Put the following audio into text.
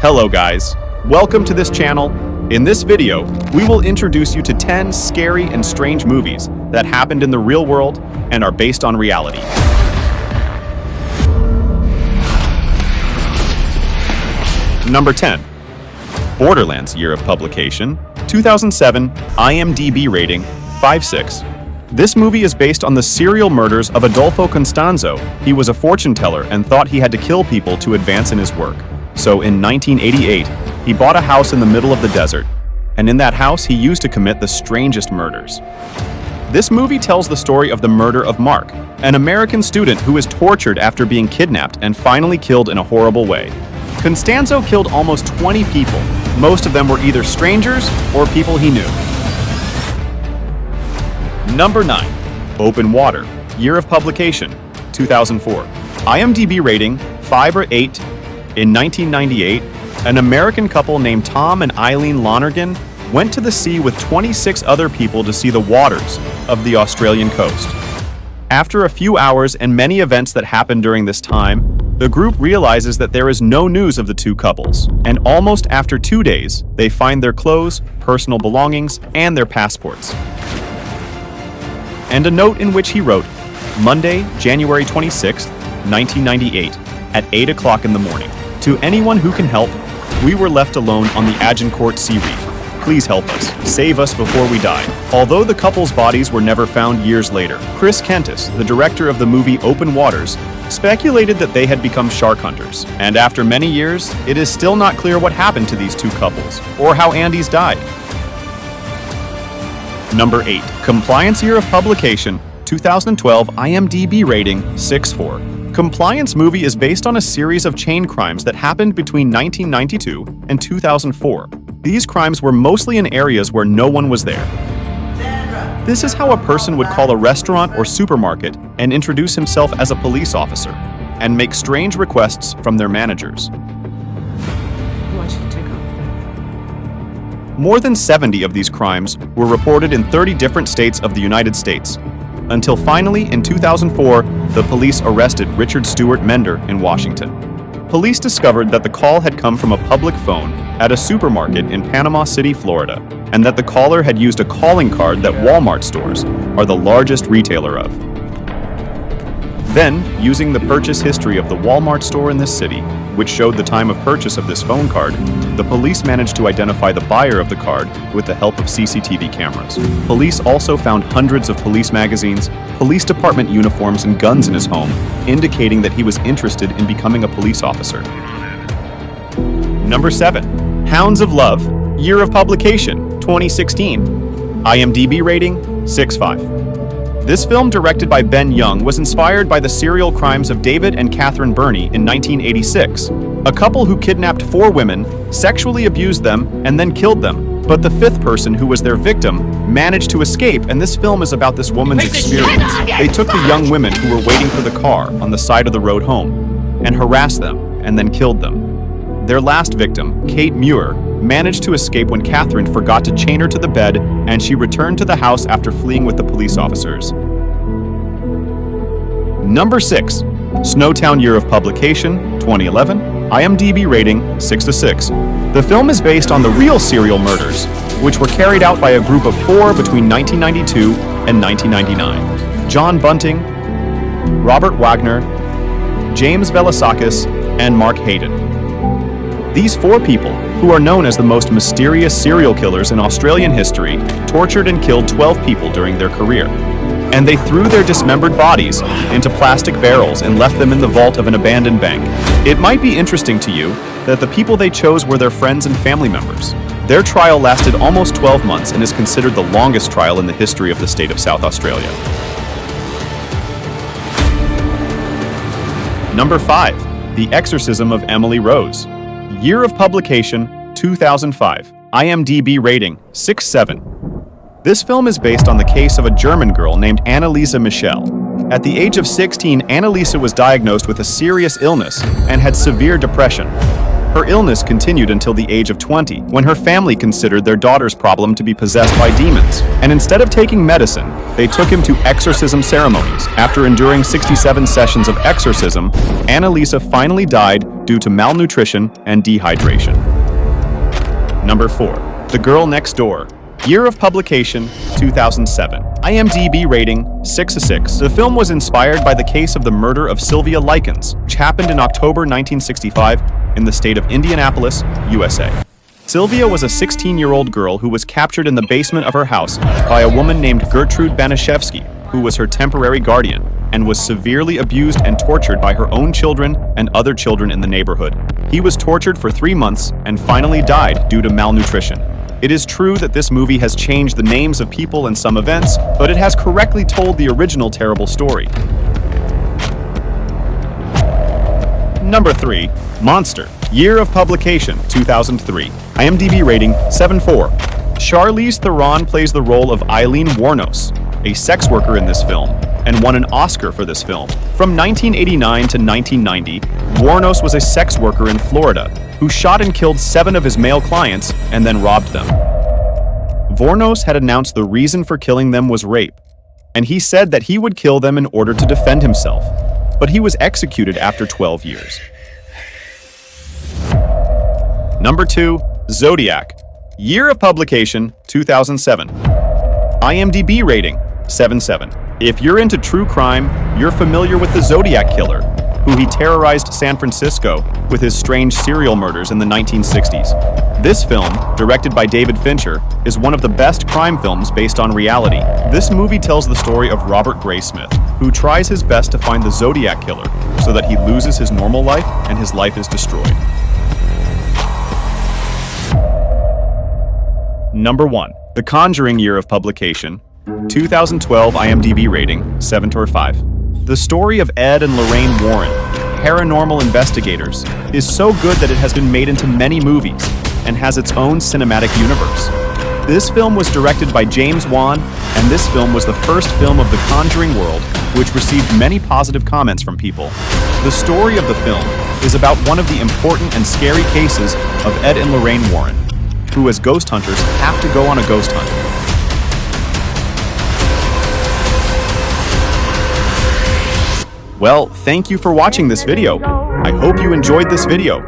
Hello guys, welcome to this channel. In this video, we will introduce you to 10 scary and strange movies that happened in the real world and are based on reality. Number 10. Borderlands year of publication, 2007, IMDb rating, 5.6. This movie is based on the serial murders of Adolfo Constanzo. He was a fortune teller and thought he had to kill people to advance in his work. So in 1988, he bought a house in the middle of the desert, and in that house he used to commit the strangest murders. This movie tells the story of the murder of Mark, an American student who was tortured after being kidnapped and finally killed in a horrible way. Constanzo killed almost 20 people. Most of them were either strangers or people he knew. Number 9. Open Water, year of publication, 2004. IMDb rating, 5 or 8. In 1998, an American couple named Tom and Eileen Lonergan went to the sea with 26 other people to see the waters of the Australian coast. After a few hours and many events that happened during this time, the group realizes that there is no news of the two couples, and almost after 2 days, they find their clothes, personal belongings, and their passports. And a note in which he wrote, Monday, January 26, 1998, at 8 o'clock in the morning. To anyone who can help, we were left alone on the Agincourt Sea Reef. Please help us. Save us before we die. Although the couple's bodies were never found years later, Chris Kentis, the director of the movie Open Waters, speculated that they had become shark hunters. And after many years, it is still not clear what happened to these two couples, or how Andes died. Number 8. Compliance year of publication, 2012, IMDb rating, 6.4. Compliance movie is based on a series of chain crimes that happened between 1992 and 2004. These crimes were mostly in areas where no one was there. This is how a person would call a restaurant or supermarket and introduce himself as a police officer, and make strange requests from their managers. More than 70 of these crimes were reported in 30 different states of the United States, until finally, in 2004, the police arrested Richard Stewart Mender in Washington. Police discovered that the call had come from a public phone at a supermarket in Panama City, Florida, and that the caller had used a calling card that Walmart stores are the largest retailer of. Then, using the purchase history of the Walmart store in this city, which showed the time of purchase of this phone card, the police managed to identify the buyer of the card with the help of CCTV cameras. Police also found hundreds of police magazines, police department uniforms, and guns in his home, indicating that he was interested in becoming a police officer. Number 7. Hounds of Love, year of publication, 2016. IMDb rating, 6.5. This film, directed by Ben Young, was inspired by the serial crimes of David and Catherine Burney in 1986, a couple who kidnapped 4 women, sexually abused them, and then killed them. But the 5th person, who was their victim, managed to escape, and this film is about this woman's experience. They took the young women who were waiting for the car on the side of the road home and harassed them and then killed them. Their last victim, Kate Muir, managed to escape when Catherine forgot to chain her to the bed, and she returned to the house after fleeing with the police officers. Number 6. Snowtown year of publication, 2011. IMDb rating, 6.6. The film is based on the real serial murders, which were carried out by a group of 4 between 1992 and 1999. John Bunting, Robert Wagner, James Velasakis, and Mark Hayden. These 4 people, who are known as the most mysterious serial killers in Australian history, tortured and killed 12 people during their career. And they threw their dismembered bodies into plastic barrels and left them in the vault of an abandoned bank. It might be interesting to you that the people they chose were their friends and family members. Their trial lasted almost 12 months and is considered the longest trial in the history of the state of South Australia. Number 5. The Exorcism of Emily Rose. Year of publication, 2005. IMDb rating, 6.7. This film is based on the case of a German girl named Annalisa Michel. At the age of 16, Annalisa was diagnosed with a serious illness and had severe depression. Her illness continued until the age of 20, when her family considered their daughter's problem to be possessed by demons. And instead of taking medicine, they took him to exorcism ceremonies. After enduring 67 sessions of exorcism, Annalisa finally died due to malnutrition and dehydration. Number 4. The Girl Next Door. Year of publication, 2007. IMDb rating, 6/6. The film was inspired by the case of the murder of Sylvia Likens, which happened in October 1965 in the state of Indianapolis, USA. Sylvia was a 16-year-old girl who was captured in the basement of her house by a woman named Gertrude Banishevsky, who was her temporary guardian, and was severely abused and tortured by her own children and other children in the neighborhood. He was tortured for 3 months and finally died due to malnutrition. It is true that this movie has changed the names of people and some events, but it has correctly told the original terrible story. Number 3. Monster. Year of publication, 2003. IMDb rating, 7/4. Charlize Theron plays the role of Eileen Wuornos, a sex worker in this film, and won an Oscar for this film. From 1989 to 1990, Wuornos was a sex worker in Florida who shot and killed 7 of his male clients and then robbed them. Wuornos had announced the reason for killing them was rape, and he said that he would kill them in order to defend himself, but he was executed after 12 years. Number 2. Zodiac. Year of publication, 2007. IMDb rating, 7/7. If you're into true crime, you're familiar with the Zodiac killer, who he terrorized San Francisco with his strange serial murders in the 1960s. This film, directed by David Fincher, is one of the best crime films based on reality. This movie tells the story of Robert Graysmith, who tries his best to find the Zodiac killer so that he loses his normal life and his life is destroyed. Number 1. The Conjuring year of publication, 2012 IMDb rating, 7/5. The story of Ed and Lorraine Warren, paranormal investigators, is so good that it has been made into many movies and has its own cinematic universe. This film was directed by James Wan, and this film was the first film of the Conjuring world, which received many positive comments from people. The story of the film is about one of the important and scary cases of Ed and Lorraine Warren, who as ghost hunters have to go on a ghost hunt. Well, thank you for watching this video. I hope you enjoyed this video.